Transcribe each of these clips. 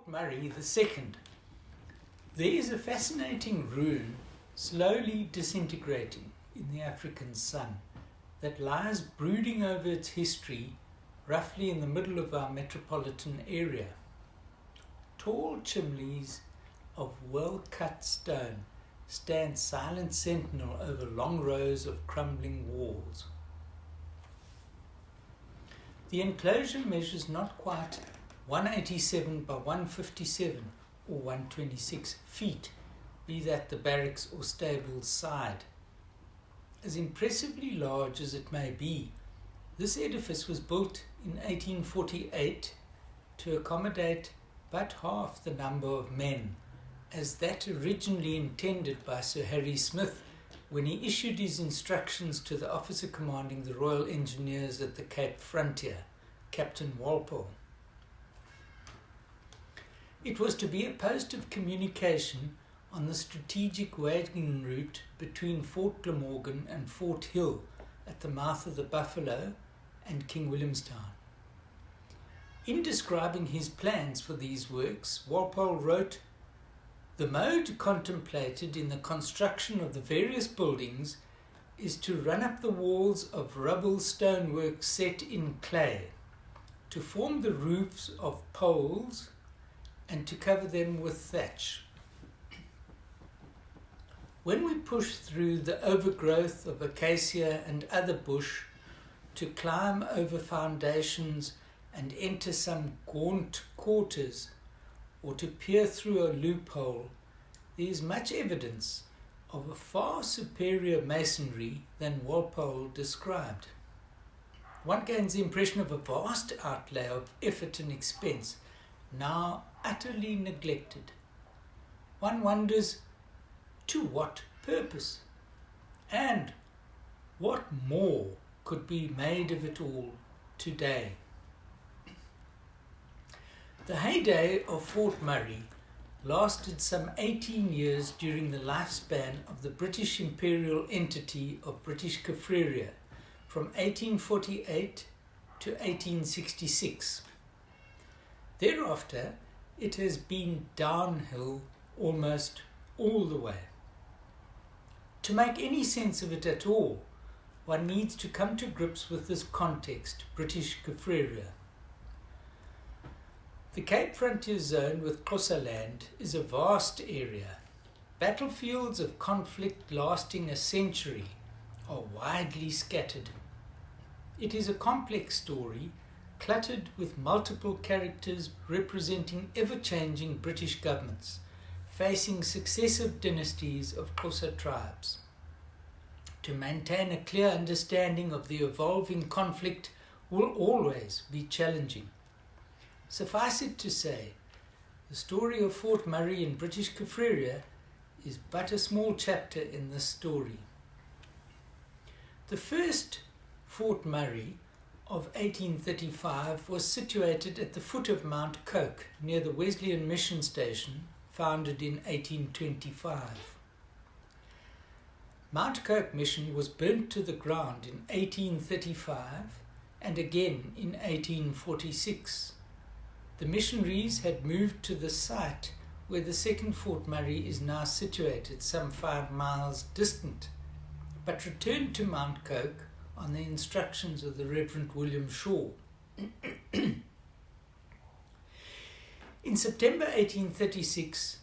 Murray II. There is a fascinating ruin slowly disintegrating in the African sun that lies brooding over its history roughly in the middle of our metropolitan area. Tall chimneys of well-cut stone stand silent sentinel over long rows of crumbling walls. The enclosure measures not quite 187 by 157 or 126 feet, be that the barracks or stables side. As impressively large as it may be, this edifice was built in 1848 to accommodate but half the number of men, as that originally intended by Sir Harry Smith when he issued his instructions to the officer commanding the Royal Engineers at the Cape Frontier, Captain Walpole. It was to be a post of communication on the strategic wagon route between Fort Glamorgan and Fort Hill at the mouth of the Buffalo and King Williamstown. In describing his plans for these works, Walpole wrote, "The mode contemplated in the construction of the various buildings is to run up the walls of rubble stonework set in clay, to form the roofs of poles, and to cover them with thatch. When we push through the overgrowth of acacia and other bush to climb over foundations and enter some gaunt quarters, or to peer through a loophole, there is much evidence of a far superior masonry than Walpole described. One gains the impression of a vast outlay of effort and expense, now utterly neglected. One wonders, to what purpose? And what more could be made of it all today?" The heyday of Fort Murray lasted some 18 years during the lifespan of the British imperial entity of British Kaffraria from 1848 to 1866. Thereafter, it has been downhill almost all the way. To make any sense of it at all, one needs to come to grips with this context, British Kaffraria. The Cape Frontier Zone with Xhosa land is a vast area. Battlefields of conflict lasting a century are widely scattered. It is a complex story, cluttered with multiple characters representing ever-changing British governments, facing successive dynasties of Xhosa tribes. To maintain a clear understanding of the evolving conflict will always be challenging. Suffice it to say, the story of Fort Murray in British Kaffraria is but a small chapter in this story. The first Fort Murray of 1835 was situated at the foot of Mount Coke near the Wesleyan Mission Station, founded in 1825. Mount Coke Mission was burnt to the ground in 1835 and again in 1846. The missionaries had moved to the site where the second Fort Murray is now situated, some 5 miles distant, but returned to Mount Coke on the instructions of the Reverend William Shaw. In September 1836,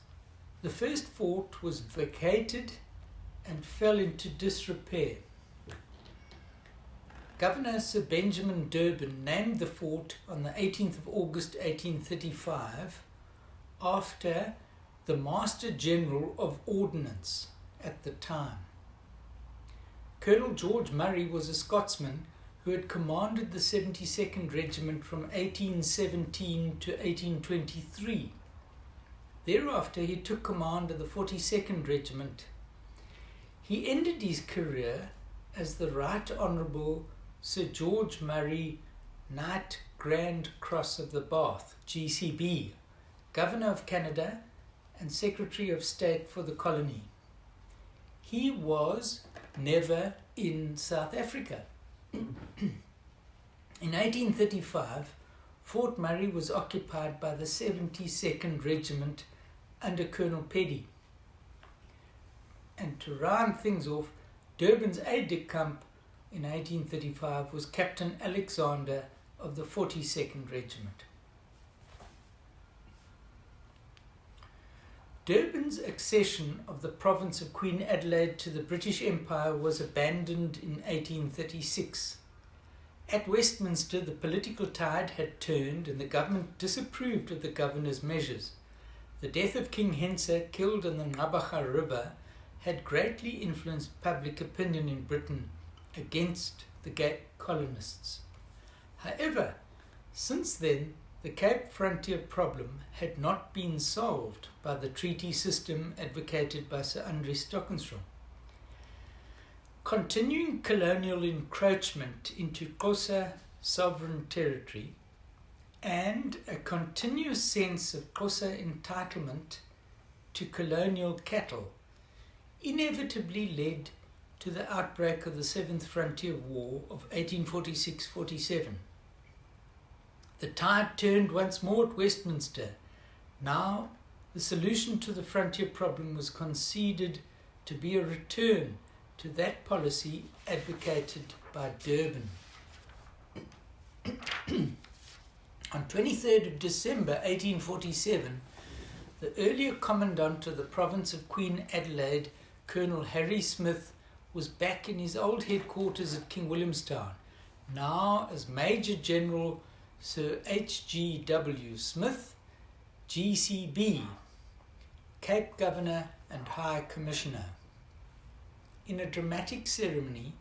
the first fort was vacated and fell into disrepair. Governor Sir Benjamin Durban named the fort on the 18th of August 1835 after the Master General of Ordnance at the time. Colonel George Murray was a Scotsman who had commanded the 72nd Regiment from 1817 to 1823. Thereafter he took command of the 42nd Regiment. He ended his career as the Right Honourable Sir George Murray, Knight Grand Cross of the Bath, GCB, Governor of Canada and Secretary of State for the colony. He was never in South Africa. In 1835, Fort Murray was occupied by the 72nd Regiment under Colonel Peddy. And to round things off, Durban's aide-de-camp in 1835 was Captain Alexander of the 42nd Regiment. Durban's accession of the province of Queen Adelaide to the British Empire was abandoned in 1836. At Westminster, the political tide had turned and the government disapproved of the governor's measures. The death of King Hensor, killed on the Ngabaga River, had greatly influenced public opinion in Britain against the Cape colonists. However, since then, the Cape frontier problem had not been solved by the treaty system advocated by Sir Andre Stockenstrom. Continuing colonial encroachment into Xhosa sovereign territory and a continuous sense of Xhosa entitlement to colonial cattle inevitably led to the outbreak of the Seventh Frontier War of 1846-47. The tide turned once more at Westminster. Now, the solution to the frontier problem was conceded to be a return to that policy advocated by Durban. On 23rd of December 1847, the earlier commandant of the province of Queen Adelaide, Colonel Harry Smith, was back in his old headquarters at King Williamstown, now as Major General Sir H.G.W. Smith, GCB, Cape Governor and High Commissioner. In a dramatic ceremony,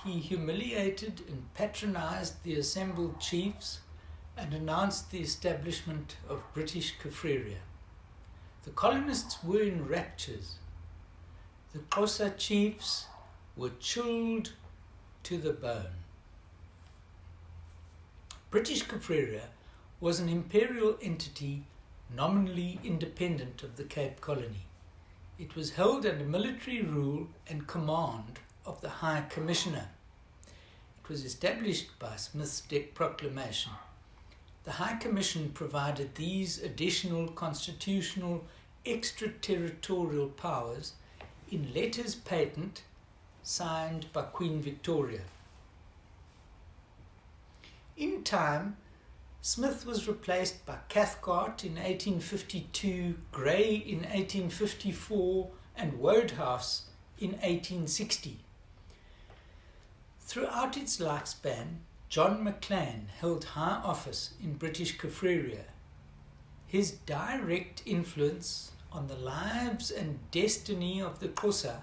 he humiliated and patronized the assembled chiefs and announced the establishment of British Kaffraria. The colonists were in raptures. The Xhosa chiefs were chilled to the bone. British Kaffraria was an imperial entity nominally independent of the Cape Colony. It was held under military rule and command of the High Commissioner. It was established by Smith's proclamation. The High Commission provided these additional constitutional extraterritorial powers in letters patent signed by Queen Victoria. In time, Smith was replaced by Cathcart in 1852, Grey in 1854, and Wodehouse in 1860. Throughout its lifespan, John McLean held high office in British Kaffraria. His direct influence on the lives and destiny of the Xhosa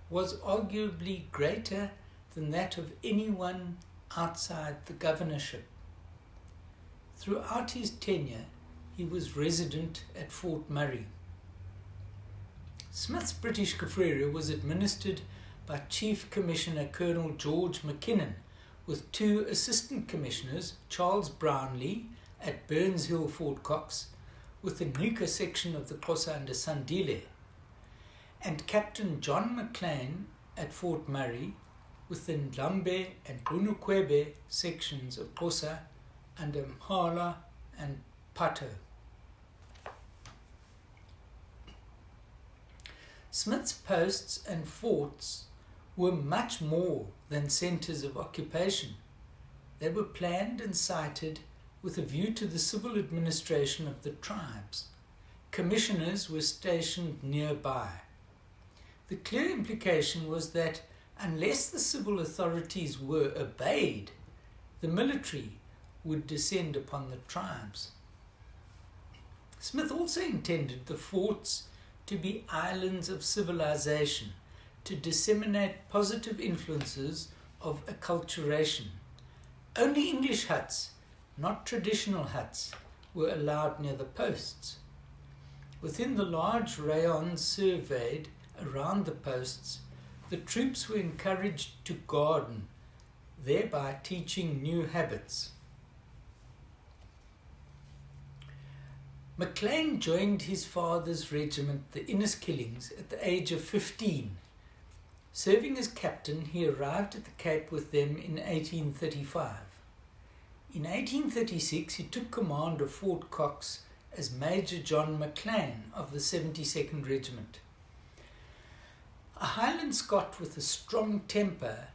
was arguably greater than that of anyone outside the governorship. Throughout his tenure, he was resident at Fort Murray. Smith's British Kaffraria was administered by Chief Commissioner Colonel George McKinnon, with two assistant commissioners, Charles Brownlee at Burns Hill, Fort Cox, with the Nuka section of the Xhosa under Sandile, and Captain John McLean at Fort Murray, with the Ndlambe and Gunukwebe sections of Xhosa under Mhala and Pato. Smith's posts and forts were much more than centres of occupation. They were planned and sited with a view to the civil administration of the tribes. Commissioners were stationed nearby. The clear implication was that unless the civil authorities were obeyed, the military would descend upon the tribes. Smith also intended the forts to be islands of civilization, to disseminate positive influences of acculturation. Only English huts, not traditional huts, were allowed near the posts. Within the large rayons surveyed around the posts, the troops were encouraged to garden, thereby teaching new habits. McLean joined his father's regiment, the Inniskillings, at the age of 15. Serving as captain, he arrived at the Cape with them in 1835. In 1836 he took command of Fort Cox as Major John McLean of the 72nd Regiment. A Highland Scot with a strong temper,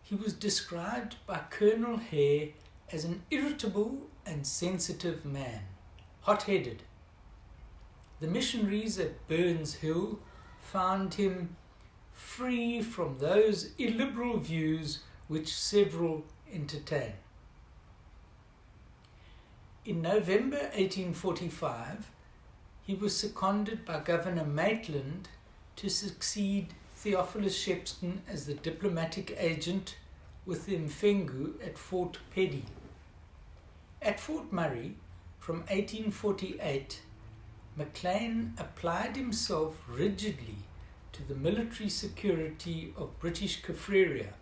he was described by Colonel Hare as an irritable and sensitive man, hot-headed. The missionaries at Burns Hill found him free from those illiberal views which several entertain. In November 1845, he was seconded by Governor Maitland to succeed Theophilus Shepstone as the diplomatic agent with the Mfengu at Fort Peddy. At Fort Murray, from 1848, McLean applied himself rigidly to the military security of British Kaffraria.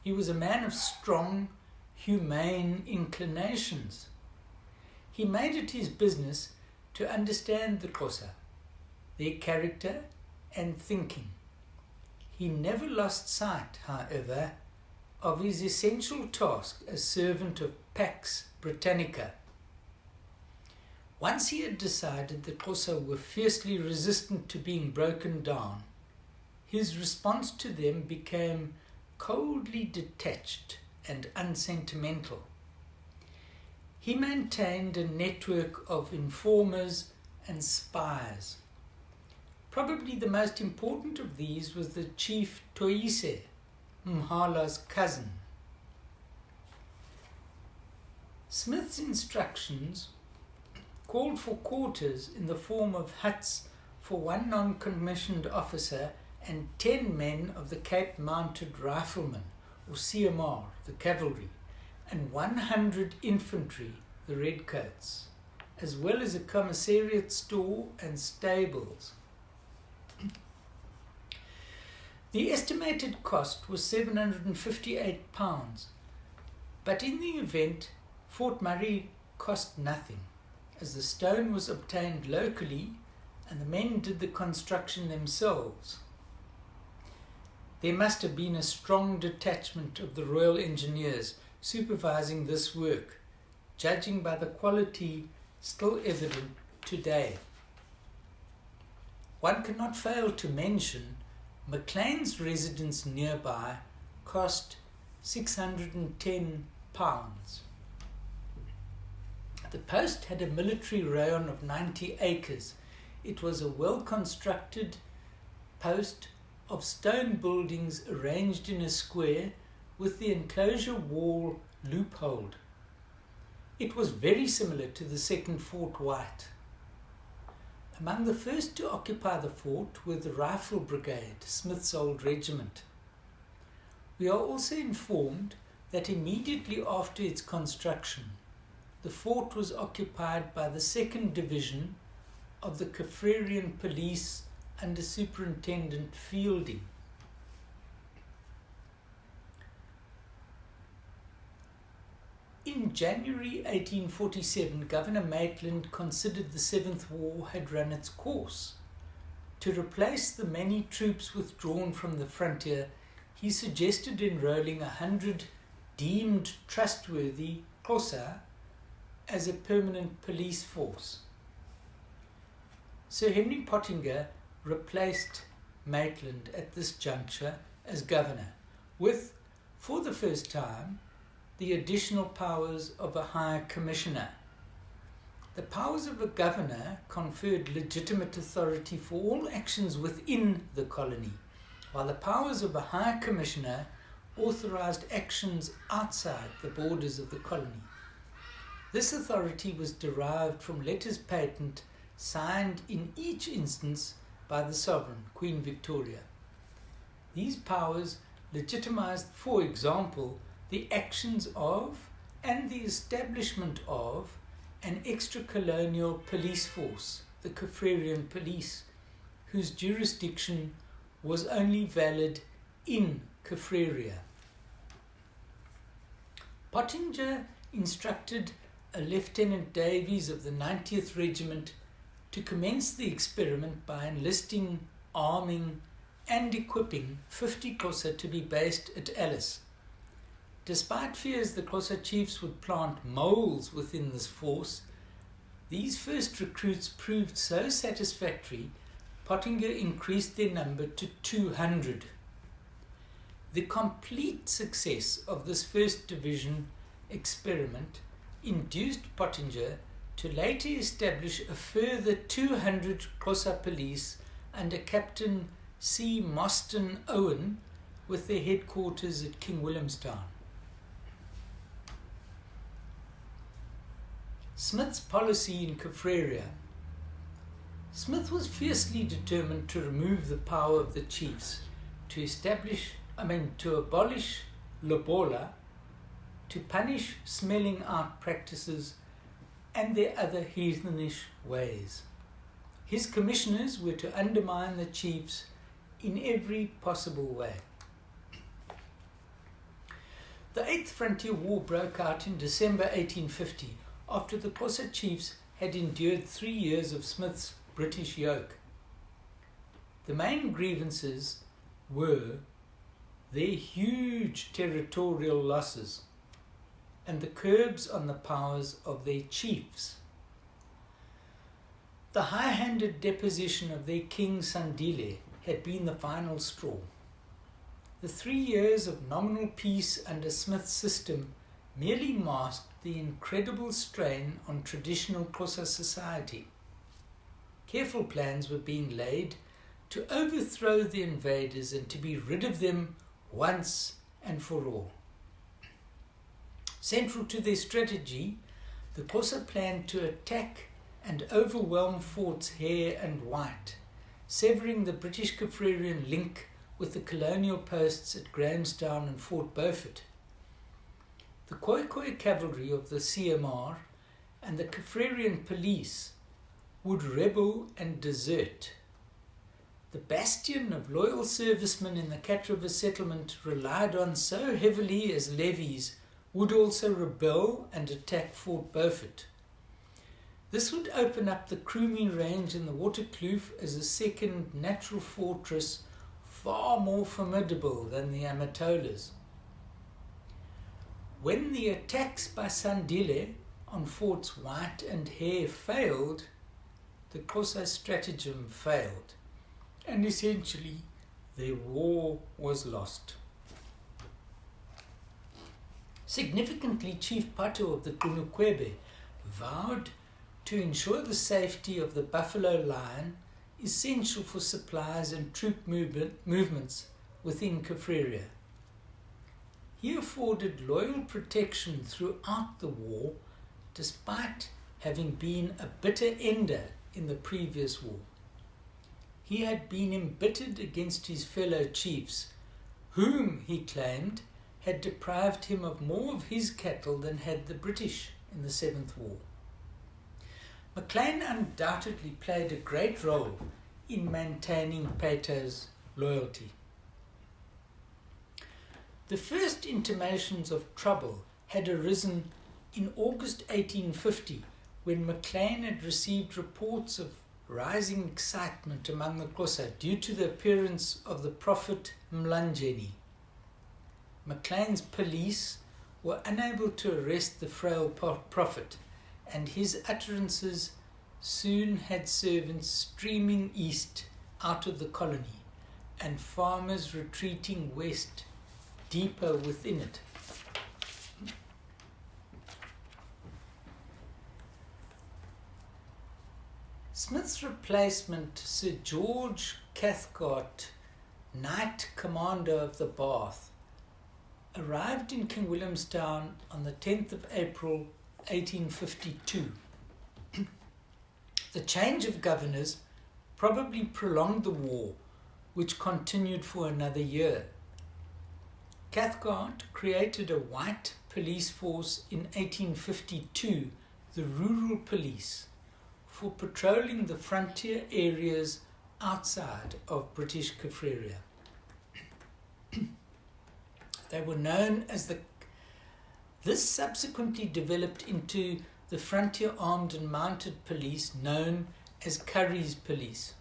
He was a man of strong, humane inclinations. He made it his business to understand the Xhosa, their character and thinking. He never lost sight, however, of his essential task as servant of Pax Britannica. Once he had decided the Xhosa were fiercely resistant to being broken down, his response to them became coldly detached and unsentimental. He maintained a network of informers and spies. Probably the most important of these was the chief Toise, Mhala's cousin. Smith's instructions called for quarters in the form of huts for one non-commissioned officer and 10 men of the Cape Mounted Riflemen, or CMR, the cavalry, and 100 infantry, the Redcoats, as well as a commissariat store and stables. The estimated cost was £758, but in the event, Fort Murray cost nothing, as the stone was obtained locally and the men did the construction themselves. There must have been a strong detachment of the Royal Engineers supervising this work, judging by the quality still evident today. One cannot fail to mention McLean's residence nearby cost £610. The post had a military rayon of 90 acres. It was a well-constructed post of stone buildings arranged in a square with the enclosure wall loopholed. It was very similar to the second Fort White. Among the first to occupy the fort were the Rifle Brigade, Smith's old regiment. We are also informed that immediately after its construction, the fort was occupied by the 2nd Division of the Kaffrarian Police under Superintendent Fielding. In January 1847, Governor Maitland considered the Seventh War had run its course. To replace the many troops withdrawn from the frontier, he suggested enrolling 100 deemed trustworthy Xhosa as a permanent police force. Sir Henry Pottinger replaced Maitland at this juncture as governor, with, for the first time, the additional powers of a High Commissioner. The powers of a governor conferred legitimate authority for all actions within the colony, while the powers of a High Commissioner authorized actions outside the borders of the colony. This authority was derived from letters patent signed in each instance by the sovereign, Queen Victoria. These powers legitimized, for example, the actions of and the establishment of an extra-colonial police force, the Kaffrarian Police, whose jurisdiction was only valid in Kaffraria. Pottinger instructed a Lieutenant Davies of the 90th Regiment to commence the experiment by enlisting, arming and equipping 50 Xhosa to be based at Alice. Despite fears the Xhosa chiefs would plant moles within this force, these first recruits proved so satisfactory, Pottinger increased their number to 200. The complete success of this first division experiment induced Pottinger to later establish a further 200 Xhosa police under Captain C. Mostyn Owen with their headquarters at King Williamstown. Smith's policy in Kaffraria. Smith was fiercely determined to remove the power of the chiefs, to abolish lobola, to punish smelling out practices and their other heathenish ways. His commissioners were to undermine the chiefs in every possible way. The Eighth Frontier War broke out in December 1850 after the Xhosa chiefs had endured 3 years of Smith's British yoke. The main grievances were their huge territorial losses and the curbs on the powers of their chiefs. The high-handed deposition of their king Sandile had been the final straw. The 3 years of nominal peace under Smith's system merely masked the incredible strain on traditional Xhosa society. Careful plans were being laid to overthrow the invaders and to be rid of them once and for all. Central to their strategy, the Xhosa planned to attack and overwhelm Forts Hare and White, severing the British Kaffrarian link with the colonial posts at Grahamstown and Fort Beaufort. The Khoikhoi cavalry of the CMR and the Kaffrarian police would rebel and desert. The bastion of loyal servicemen in the Kaffraria settlement relied on so heavily as levies would also rebel and attack Fort Beaufort. This would open up the Krumi Range in the Waterkloof as a second natural fortress far more formidable than the Amatolas. When the attacks by Sandile on Forts White and Hare failed, the Xhosa stratagem failed, and essentially their war was lost. Significantly, Chief Pato of the Kunukwebe vowed to ensure the safety of the buffalo lion, essential for supplies and troop movements within Kaffraria. He afforded loyal protection throughout the war, despite having been a bitter ender in the previous war. He had been embittered against his fellow chiefs, whom, he claimed, had deprived him of more of his cattle than had the British in the Seventh War. Maclean undoubtedly played a great role in maintaining Pato's loyalty. The first intimations of trouble had arisen in August 1850, when Maclean had received reports of rising excitement among the Xhosa due to the appearance of the prophet Mlanjeni. Maclean's police were unable to arrest the frail prophet, and his utterances soon had servants streaming east out of the colony and farmers retreating west deeper within it. Smith's replacement, Sir George Cathcart, Knight Commander of the Bath, arrived in King Williamstown on the 10th of April 1852. The change of governors probably prolonged the war, which continued for another year. Cathcart created a white police force in 1852, the Rural Police, for patrolling the frontier areas outside of British Kaffraria. They were known as This subsequently developed into the Frontier Armed and Mounted Police, known as Curry's Police.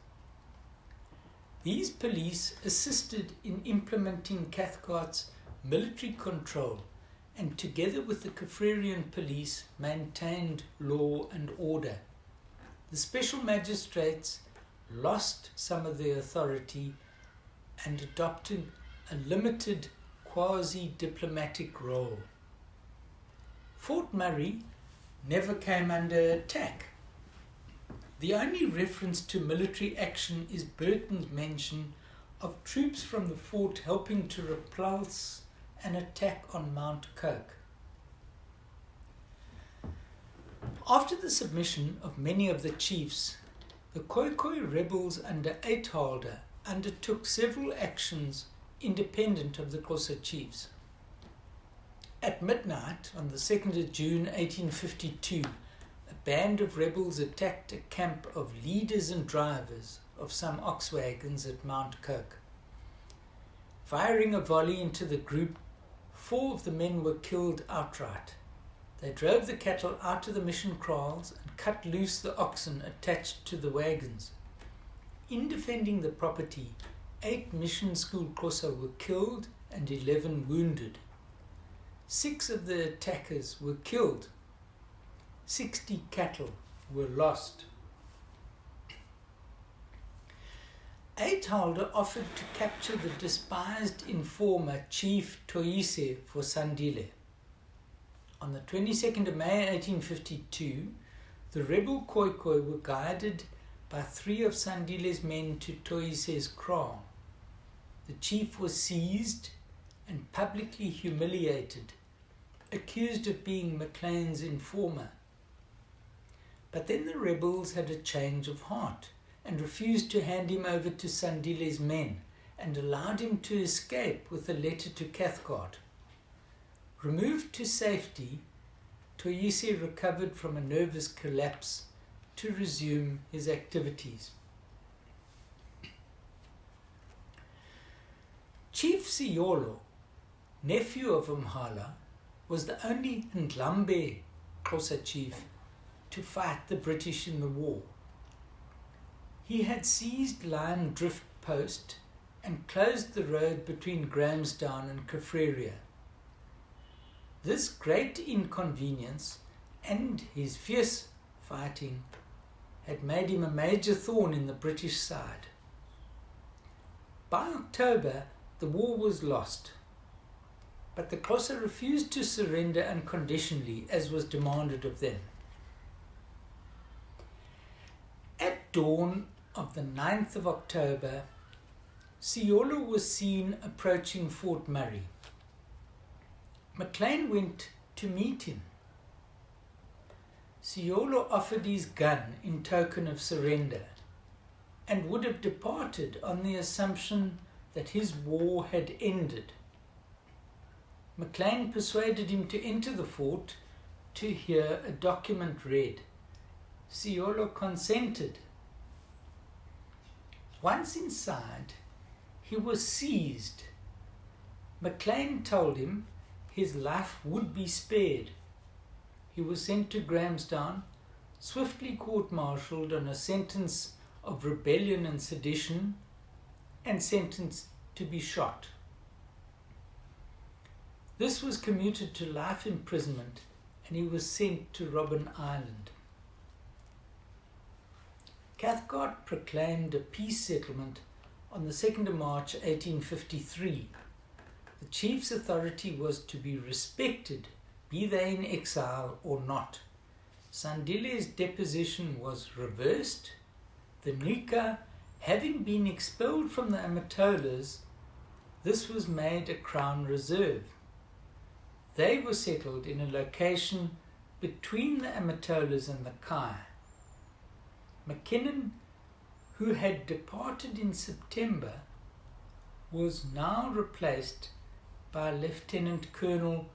These police assisted in implementing Cathcart's military control and together with the Kaffrarian police maintained law and order. The special magistrates lost some of their authority and adopted a limited quasi-diplomatic role. Fort Murray never came under attack. The only reference to military action is Burton's mention of troops from the fort helping to repulse an attack on Mount Coke. After the submission of many of the chiefs, the Khoikhoi rebels under Eithalda undertook several actions independent of the Xhosa chiefs. At midnight on the 2nd of June 1852, a band of rebels attacked a camp of leaders and drivers of some ox wagons at Mount Coke. Firing a volley into the group, 4 of the men were killed outright. They drove the cattle out of the mission kraals and cut loose the oxen attached to the wagons. In defending the property, 8 mission school Xhosa were killed and 11 wounded. 6 of the attackers were killed. 60 cattle were lost. Eithalda offered to capture the despised informer Chief Toise for Sandile. On the 22nd of May 1852, the rebel Khoikhoi were guided by 3 of Sandile's men to Toise's kraal. The chief was seized and publicly humiliated, accused of being Maclean's informer. But then the rebels had a change of heart and refused to hand him over to Sandile's men and allowed him to escape with a letter to Cathcart. Removed to safety, Toise recovered from a nervous collapse to resume his activities. Chief Siyolo, nephew of Umhala, was the only Ndlambe Xhosa chief to fight the British in the war. He had seized Lion Drift Post and closed the road between Grahamstown and Kaffraria. This great inconvenience and his fierce fighting had made him a major thorn in the British side. By October, the war was lost, but the Xhosa refused to surrender unconditionally as was demanded of them. At dawn of the 9th of October, Siyolo was seen approaching Fort Murray. Maclean went to meet him. Siyolo offered his gun in token of surrender and would have departed on the assumption that his war had ended. Maclean persuaded him to enter the fort to hear a document read. Siyolo consented. Once inside, he was seized. Maclean told him his life would be spared. He was sent to Grahamstown, swiftly court-martialed on a sentence of rebellion and sedition, and sentenced to be shot. This was commuted to life imprisonment, and he was sent to Robben Island. Cathcart proclaimed a peace settlement on the 2nd of March 1853. The chief's authority was to be respected, be they in exile or not. Sandile's deposition was reversed. The Nika, having been expelled from the Amatolas, this was made a crown reserve. They were settled in a location between the Amatolas and the Kai. McKinnon, who had departed in September, was now replaced by Lieutenant Colonel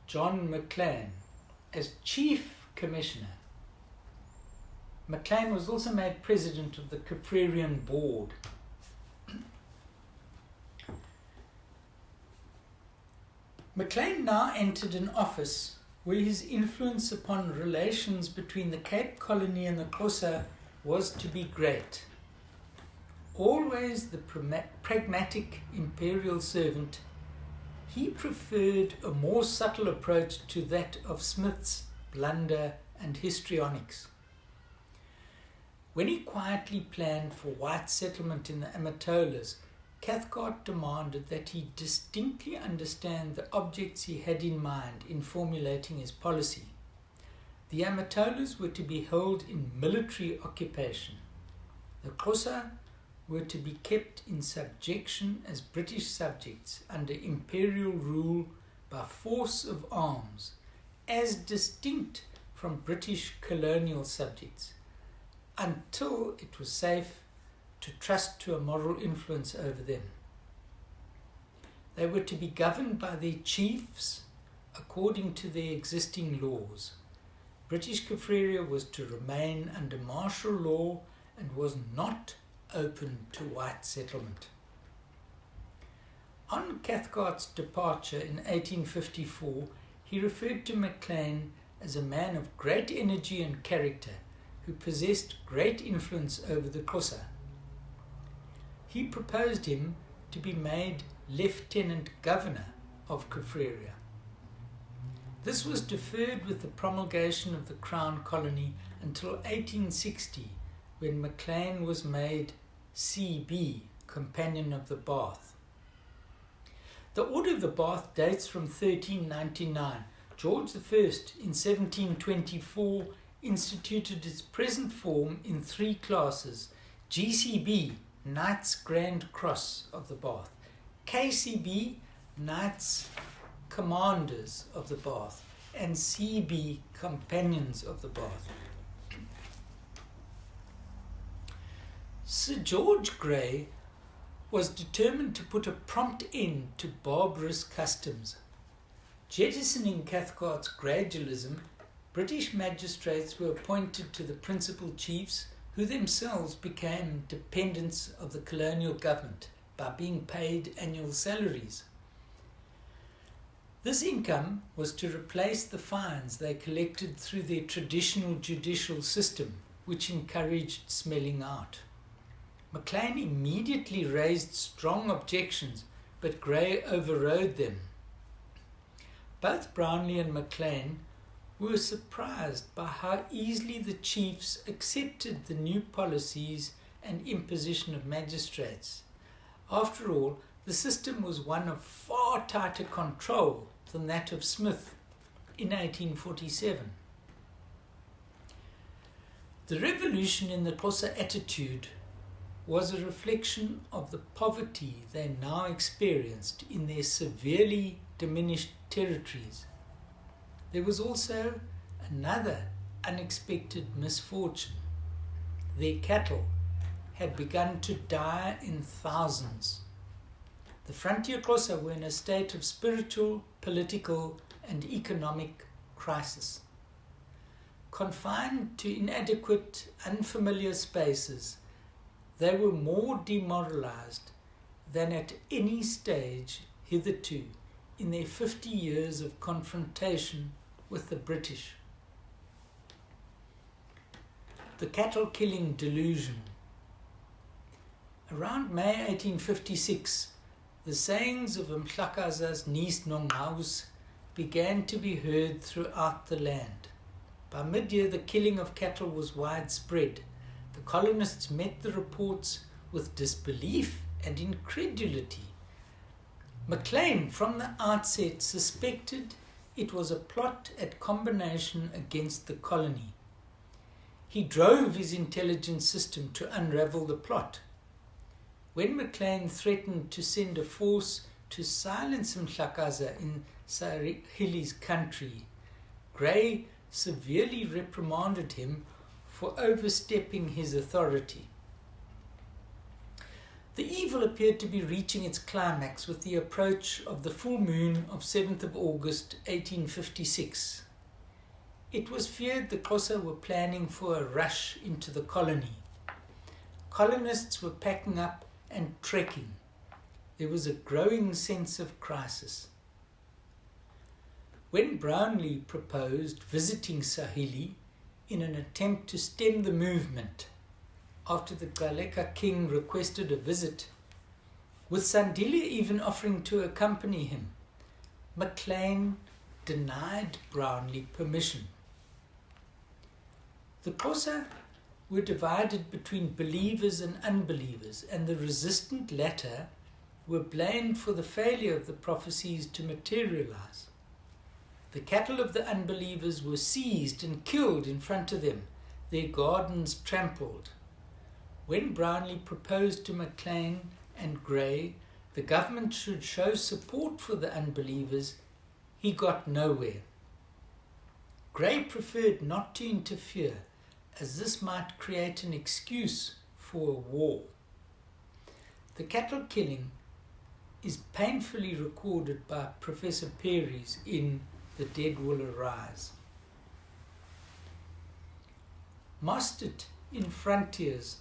John Maclean as Chief Commissioner. Maclean was also made President of the Kaffrarian Board. Maclean now entered an office where his influence upon relations between the Cape Colony and the Xhosa was to be great. Always the pragmatic imperial servant, He preferred a more subtle approach to that of Smith's blunder and histrionics. When he quietly planned for white settlement in the Amatolas, Cathcart demanded that he distinctly understand the objects he had in mind in formulating his policy. The Amatolas were to be held in military occupation. The Xhosa were to be kept in subjection as British subjects under imperial rule by force of arms, as distinct from British colonial subjects, until it was safe to trust to a moral influence over them. They were to be governed by their chiefs according to their existing laws. British Kaffraria was to remain under martial law and was not open to white settlement. On Cathcart's departure in 1854, he referred to Maclean as a man of great energy and character who possessed great influence over the Xhosa. He proposed him to be made Lieutenant Governor of Kaffraria. This was deferred with the promulgation of the Crown Colony until 1860, when Maclean was made CB, Companion of the Bath. The Order of the Bath dates from 1399. George I, in 1724, instituted its present form in 3 classes: GCB, Knights Grand Cross of the Bath; KCB, Knights Commanders of the Bath; and CB, Companions of the Bath. Sir George Grey was determined to put a prompt end to barbarous customs. Jettisoning Cathcart's gradualism, British magistrates were appointed to the principal chiefs, who themselves became dependents of the colonial government by being paid annual salaries. This income was to replace the fines they collected through their traditional judicial system, which encouraged smelling out. Maclean immediately raised strong objections, but Grey overrode them. Both Brownlee and Maclean were surprised by how easily the chiefs accepted the new policies and imposition of magistrates. After all, the system was one of far tighter control than that of Smith in 1847. The revolution in the Xhosa attitude was a reflection of the poverty they now experienced in their severely diminished territories. There was also another unexpected misfortune. Their cattle had begun to die in thousands. The frontier Xhosa were in a state of spiritual, political, and economic crisis. Confined to inadequate, unfamiliar spaces, they were more demoralized than at any stage hitherto in their 50 years of confrontation with the British. The cattle-killing delusion. Around May 1856, the sayings of Mhlakaza's niece Nonghaus began to be heard throughout the land. By mid-year, the killing of cattle was widespread. The colonists met the reports with disbelief and incredulity. Maclean, from the outset, suspected it was a plot at combination against the colony. He drove his intelligence system to unravel the plot. When Maclean threatened to send a force to silence Mhlakaza in Sahili's country, Grey severely reprimanded him for overstepping his authority. The evil appeared to be reaching its climax with the approach of the full moon of 7th of August 1856. It was feared the Xhosa were planning for a rush into the colony. Colonists were packing up and trekking. There was a growing sense of crisis. When Brownlee proposed visiting Sahili in an attempt to stem the movement, after the Galeka king requested a visit, with Sandile even offering to accompany him, Maclean denied Brownlee permission. The Xhosa were divided between believers and unbelievers, and the resistant latter were blamed for the failure of the prophecies to materialize. The cattle of the unbelievers were seized and killed in front of them, their gardens trampled. When Brownlee proposed to Maclean and Grey the government should show support for the unbelievers, he got nowhere. Grey preferred not to interfere, as this might create an excuse for a war. The cattle killing is painfully recorded by Professor Perry's in The Dead Will Arise. Mostert in Frontiers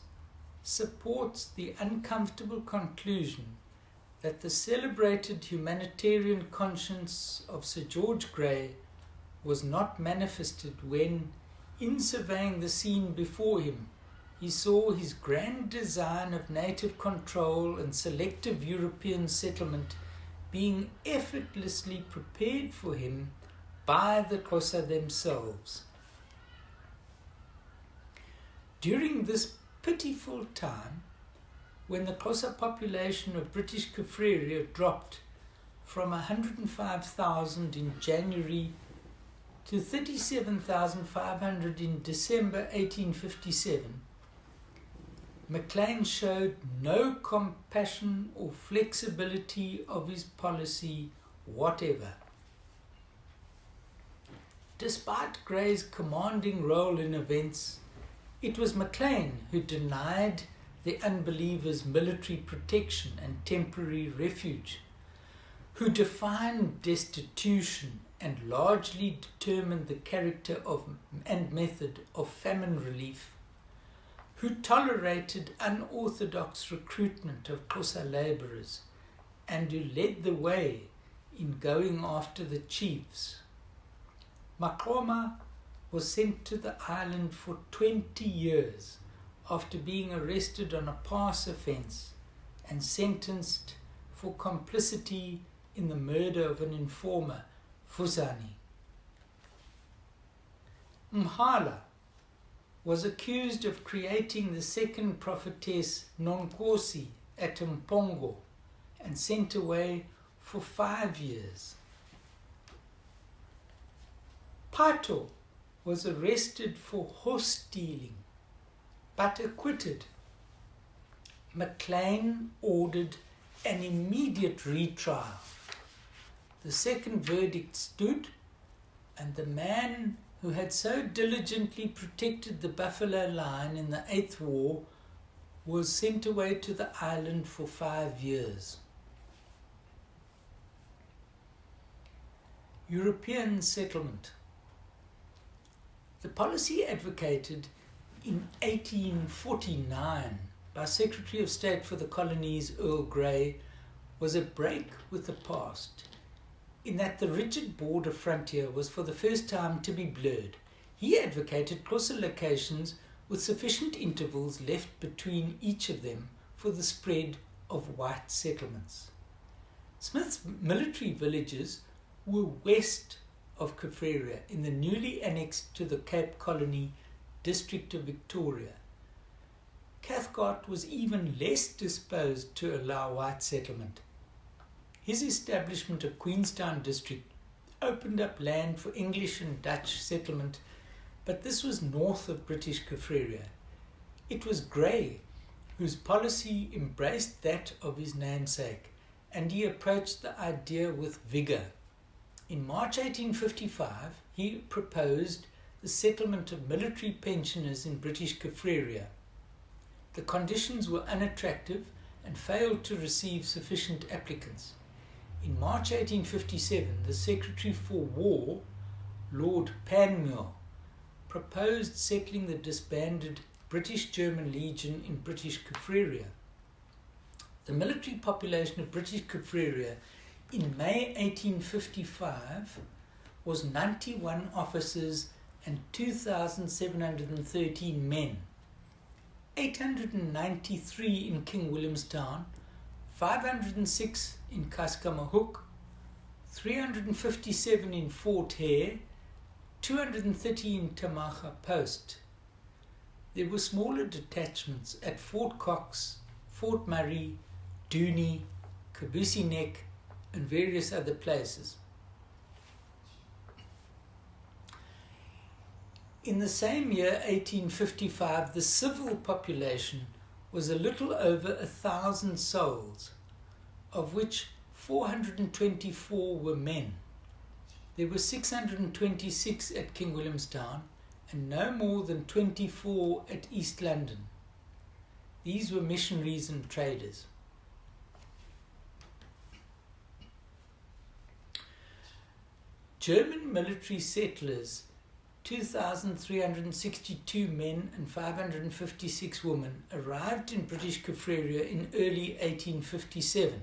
supports the uncomfortable conclusion that the celebrated humanitarian conscience of Sir George Grey was not manifested when, in surveying the scene before him, he saw his grand design of native control and selective European settlement being effortlessly prepared for him by the Xhosa themselves. During this pitiful time, when the Xhosa population of British Kaffraria dropped from 105,000 in January to 37,500 in December 1857, Maclean showed no compassion or flexibility of his policy whatever. Despite Grey's commanding role in events, it was Maclean who denied the unbelievers military protection and temporary refuge, who defined destitution and largely determined the character and method of famine relief, who tolerated unorthodox recruitment of Xhosa labourers, and who led the way in going after the chiefs. Maqoma was sent to the island for 20 years after being arrested on a pass offence and sentenced for complicity in the murder of an informer, Fusani. Mhala was accused of creating the second prophetess Nonkosi at Mpongo and sent away for 5 years. Pato was arrested for horse stealing but acquitted. Maclean ordered an immediate retrial. The second verdict stood, and the man who had so diligently protected the Buffalo line in the 8th War was sent away to the island for 5 years. European settlement. The policy advocated in 1849 by Secretary of State for the Colonies Earl Grey was a break with the past, in that the rigid border frontier was for the first time to be blurred. He advocated Xhosa locations with sufficient intervals left between each of them for the spread of white settlements. Smith's military villages were west of Kaffraria in the newly annexed to the Cape Colony district of Victoria. Cathcart was even less disposed to allow white settlement. His establishment of Queenstown district opened up land for English and Dutch settlement, but this was north of British Kaffraria. It was Grey whose policy embraced that of his namesake, and he approached the idea with vigour. In March 1855, he proposed the settlement of military pensioners in British Kaffraria. The conditions were unattractive and failed to receive sufficient applicants. In March 1857, the Secretary for War, Lord Panmure, proposed settling the disbanded British-German Legion in British Kaffraria. The military population of British Kaffraria in May 1855 was 91 officers and 2,713 men, 893 in King Williamstown, 506 in Kaskamahoek, 357 in Fort Hare, 230 in Tamaga Post. There were smaller detachments at Fort Cox, Fort Murray, Dooney, Kabusi Neck, and various other places. In the same year, 1855, the civil population was a little over 1,000 souls, of which 424 were men. There were 626 at King Williamstown and no more than 24 at East London. These were missionaries and traders. German military settlers, 2,362 men and 556 women, arrived in British Kaffraria in early 1857.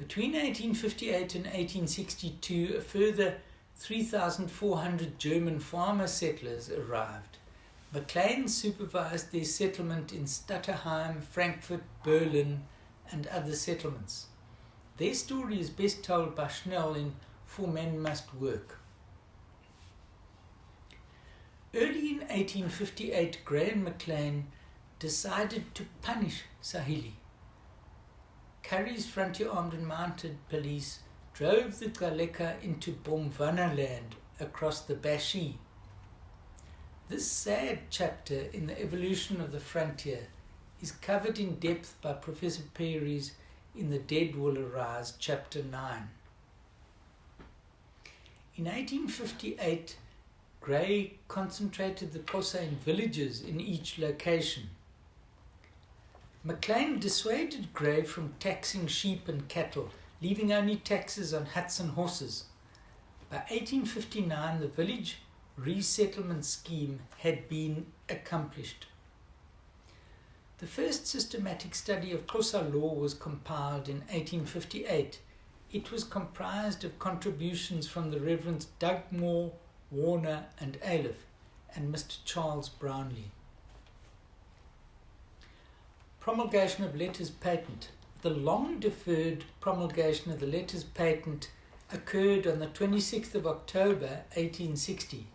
Between 1858 and 1862, a further 3,400 German farmer settlers arrived. Maclean supervised their settlement in Stutterheim, Frankfurt, Berlin, and other settlements. Their story is best told by Schnell in For Men Must Work. Early in 1858, Gray and Maclean decided to punish Sahili. Curry's Frontier Armed and Mounted Police drove the Galeka into Bomvana land across the Bashi. This sad chapter in the evolution of the frontier is covered in depth by Professor Perry's in The Dead Will Arise, Chapter 9. In 1858, Gray concentrated the Xhosa in villages in each location. Maclean dissuaded Gray from taxing sheep and cattle, leaving only taxes on huts and horses. By 1859, the village resettlement scheme had been accomplished. The first systematic study of Xhosa law was compiled in 1858. It was comprised of contributions from the Reverends Dugmore, Warner and Aleph, and Mr. Charles Brownlee. Promulgation of Letters Patent. The long-deferred promulgation of the Letters Patent occurred on the 26th of October 1860.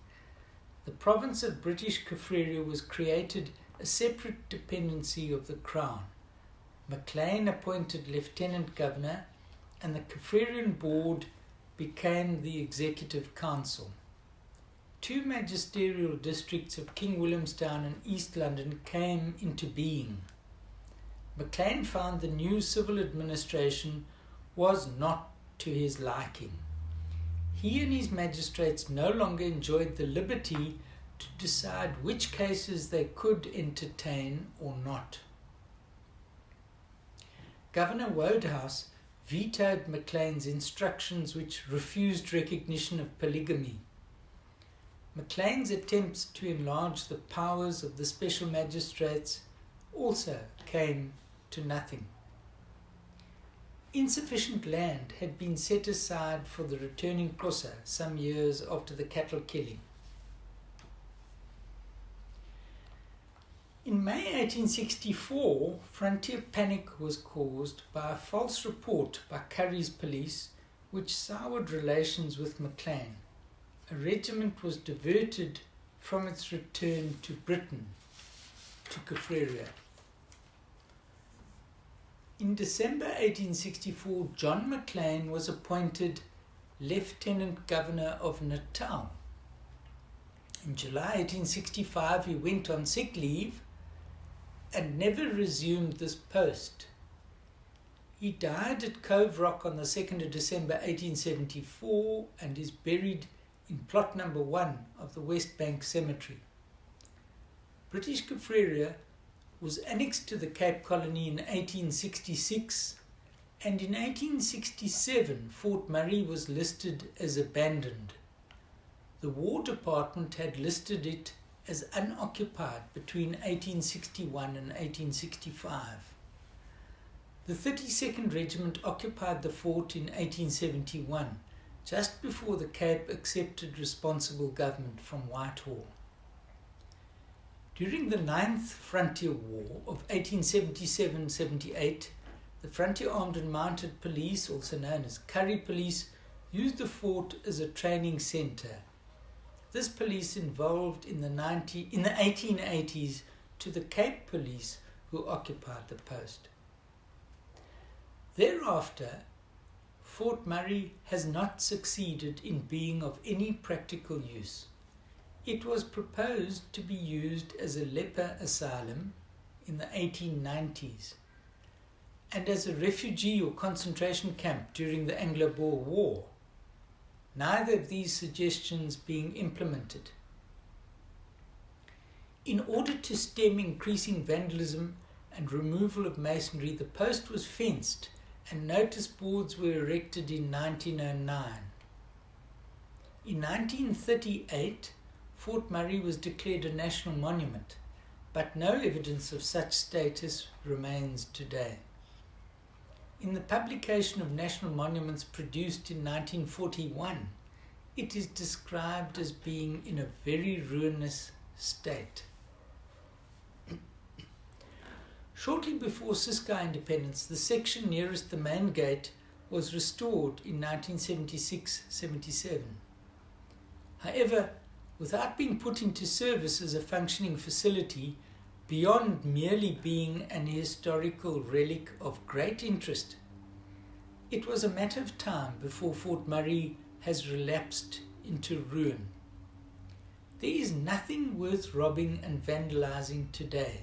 The province of British Kaffraria was created a separate dependency of the Crown. Maclean appointed Lieutenant Governor, and the Kaffrarian Board became the Executive Council. Two magisterial districts of King Williamstown and East London came into being. Maclean found the new civil administration was not to his liking. He and his magistrates no longer enjoyed the liberty to decide which cases they could entertain or not. Governor Wodehouse vetoed Maclean's instructions which refused recognition of polygamy. Maclean's attempts to enlarge the powers of the special magistrates also came to nothing. Insufficient land had been set aside for the returning Xhosa some years after the cattle killing. In May 1864, frontier panic was caused by a false report by Curry's police which soured relations with Maclean. A regiment was diverted from its return to Britain, to Kaffraria. In December 1864, John Maclean was appointed Lieutenant Governor of Natal. In July 1865, he went on sick leave and never resumed this post. He died at Cove Rock on the 2nd of December 1874 and is buried in plot number 1 of the West Bank Cemetery. British Kaffraria was annexed to the Cape Colony in 1866, and in 1867 Fort Murray was listed as abandoned. The War Department had listed it as unoccupied between 1861 and 1865. The 32nd Regiment occupied the fort in 1871, just before the Cape accepted responsible government from Whitehall. During the 9th Frontier War of 1877-78, the Frontier Armed and Mounted Police, also known as Curry Police, used the fort as a training centre. This police involved in the 1880s to the Cape Police who occupied the post. Thereafter, Fort Murray has not succeeded in being of any practical use. It was proposed to be used as a leper asylum in the 1890s and as a refugee or concentration camp during the Anglo-Boer War, neither of these suggestions being implemented. In order to stem increasing vandalism and removal of masonry, the post was fenced and notice boards were erected in 1909. In 1938, Fort Murray was declared a national monument, but no evidence of such status remains today. In the publication of national monuments produced in 1941, it is described as being in a very ruinous state. Shortly before Ciskei independence, the section nearest the main gate was restored in 1976-77. However, without being put into service as a functioning facility, beyond merely being an historical relic of great interest, it was a matter of time before Fort Murray has relapsed into ruin. There is nothing worth robbing and vandalizing today.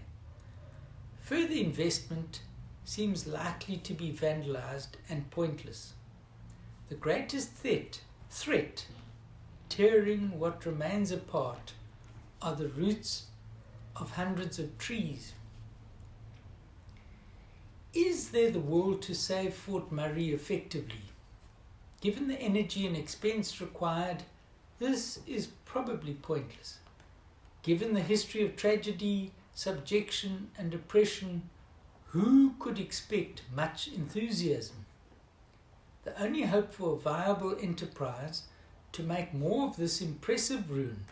Further investment seems likely to be vandalized and pointless. The greatest threat tearing what remains apart are the roots of hundreds of trees. Is there the will to save Fort Murray effectively? Given the energy and expense required, this is probably pointless. Given the history of tragedy, subjection and oppression, who could expect much enthusiasm? The only hope for a viable enterprise to make more of this impressive ruin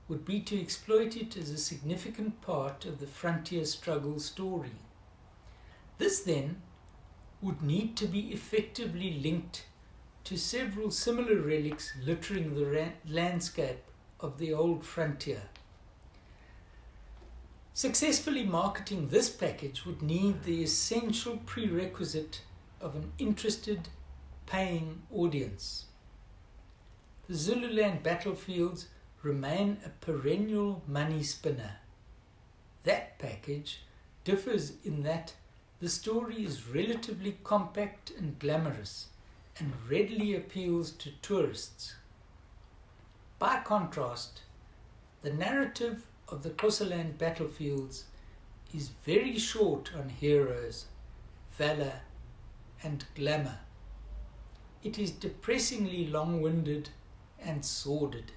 would be to exploit it as a significant part of the frontier struggle story. This then would need to be effectively linked to several similar relics littering the landscape of the old frontier. Successfully marketing this package would need the essential prerequisite of an interested, paying audience. The Zululand battlefields remain a perennial money spinner. That package differs in that the story is relatively compact and glamorous and readily appeals to tourists. By contrast, the narrative of the Xhosaland battlefields is very short on heroes, valor and glamour. It is depressingly long-winded and sordid.